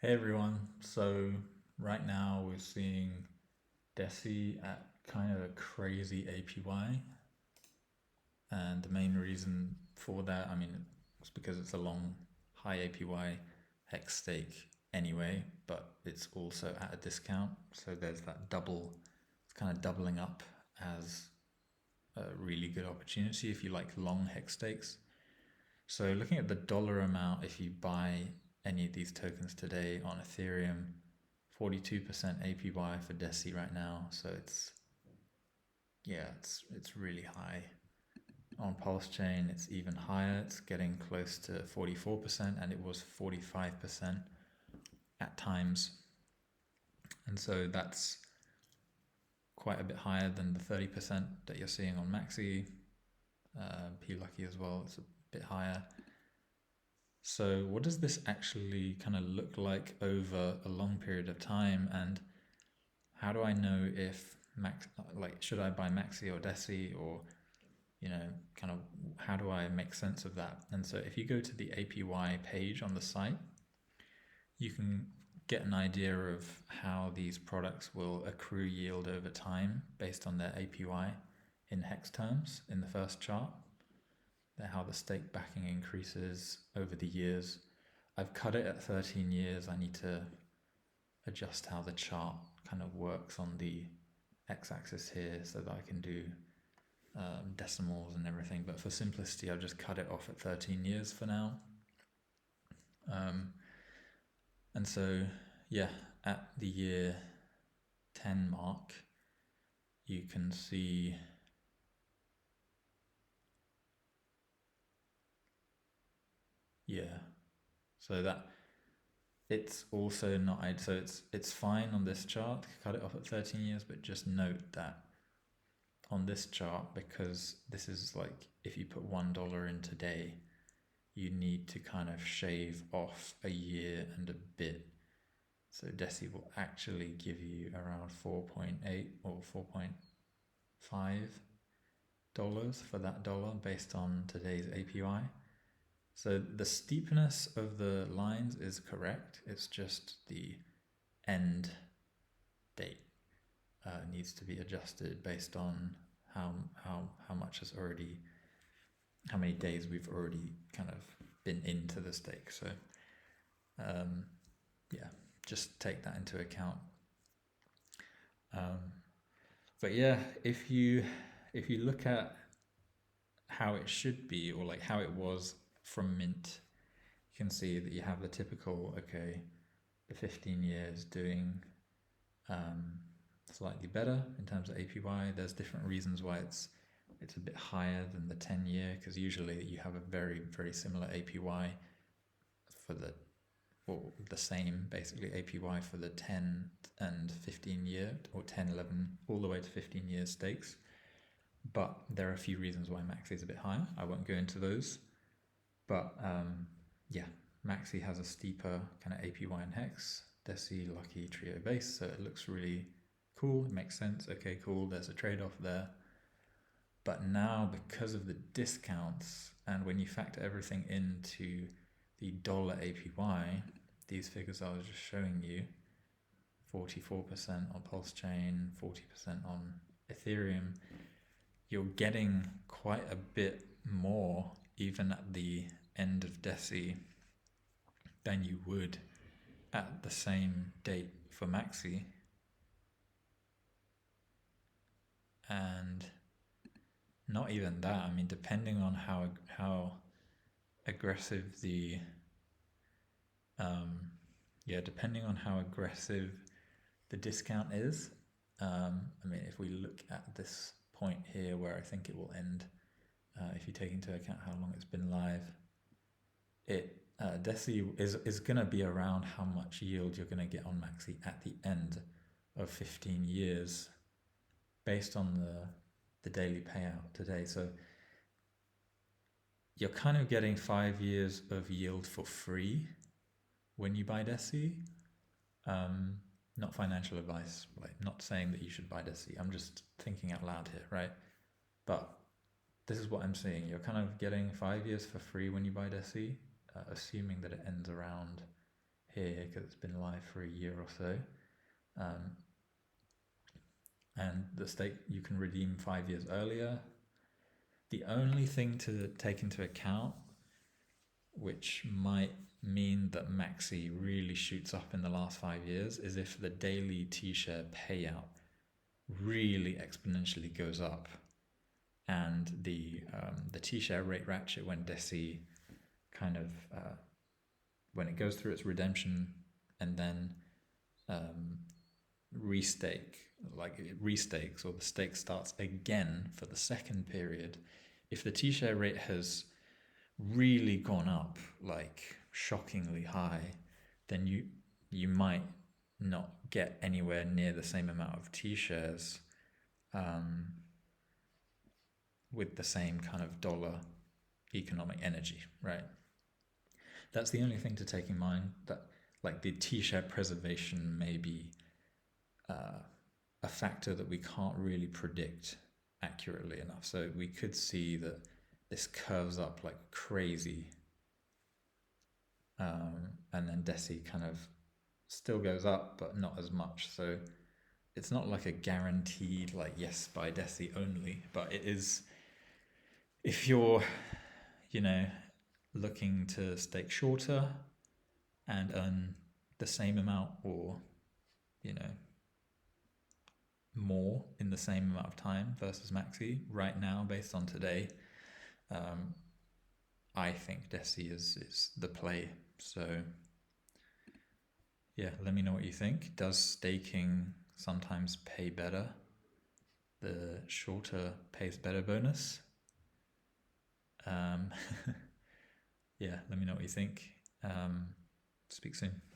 Hey everyone, so right now we're seeing DECI at kind of a crazy APY, and the main reason for that, it's because it's a long, high APY HEX stake anyway, but it's also at a discount, so there's that double, it's kind of doubling up as a really good opportunity if you like long HEX stakes. So looking at the dollar amount, if you buy any of these tokens today on Ethereum, 42% APY for DECI right now. So it's really high. On Pulse Chain, it's even higher. It's getting close to 44%, and it was 45% at times. And so that's quite a bit higher than the 30% that you're seeing on Maxi. P-Lucky as well, it's a bit higher. So what does this actually kind of look like over a long period of time, and how do I know if should I buy Maxi or DECI, or kind of how do I make sense of that? And so if you go to the APY page on the site, you can get an idea of how these products will accrue yield over time based on their APY in HEX terms in the first chart. How the stake backing increases over the years. I've cut it at 13 years. I need to adjust how the chart kind of works on the x-axis here so that I can do decimals and everything, but for simplicity I've just cut it off at 13 years for now. And so yeah, at the year 10 mark you can see so that it's also not, so it's fine on this chart, cut it off at 13 years, but just note that on this chart, because this is like if you put $1 in today, you need to kind of shave off a year and a bit. So DECI will actually give you around 4.8 or 4.5 for that dollar based on today's APY. So the steepness of the lines is correct. It's just the end date needs to be adjusted based on how much has already, how many days we've already kind of been into the stake. So just take that into account. But yeah, if you look at how it should be, or like how it was from mint, you can see that you have the typical, the 15 years doing slightly better in terms of APY. There's different reasons why it's a bit higher than the 10-year, because usually you have a very, very similar APY for the same basically APY for the 10 and 15 year, or 10, 11, all the way to 15 year stakes. But there are a few reasons why Maxi is a bit higher. I won't go into those. But Maxi has a steeper kind of APY in HEX, DECI, Lucky, Trio base, so it looks really cool. It makes sense. Okay, cool. There's a trade-off there. But now, because of the discounts, and when you factor everything into the dollar APY, these figures I was just showing you, 44% on Pulse Chain, 40% on Ethereum, you're getting quite a bit more even at the end of DECI than you would at the same date for Maxi. And not even that, depending on how aggressive the depending on how aggressive the discount is, if we look at this point here where I think it will end, if you take into account how long it's been live, DECI is going to be around how much yield you're going to get on Maxi at the end of 15 years based on the daily payout today. So you're kind of getting 5 years of yield for free when you buy DECI. Not financial advice, not saying that you should buy DECI. I'm just thinking out loud here, right? But this is what I'm seeing. You're kind of getting 5 years for free when you buy DECI, assuming that it ends around here because it's been live for a year or so. And the stake you can redeem 5 years earlier. The only thing to take into account, which might mean that Maxi really shoots up in the last 5 years, is if the daily T-share payout really exponentially goes up, and the T-share rate ratchet when DECI kind of when it goes through its redemption and then restake, like it restakes or the stake starts again for the second period, if the T-share rate has really gone up like shockingly high, then you might not get anywhere near the same amount of T-shares with the same kind of dollar economic energy, right? That's the only thing to take in mind, that like the T-share preservation may be a factor that we can't really predict accurately enough. So we could see that this curves up like crazy, and then DECI kind of still goes up, but not as much. So it's not like a guaranteed like yes buy DECI only, but it is if you're, looking to stake shorter and earn the same amount or, more in the same amount of time versus Maxi right now based on today, I think DECI is the play. So yeah, let me know what you think. Does staking sometimes pay better? The shorter pays better bonus? Yeah, let me know what you think. Speak soon.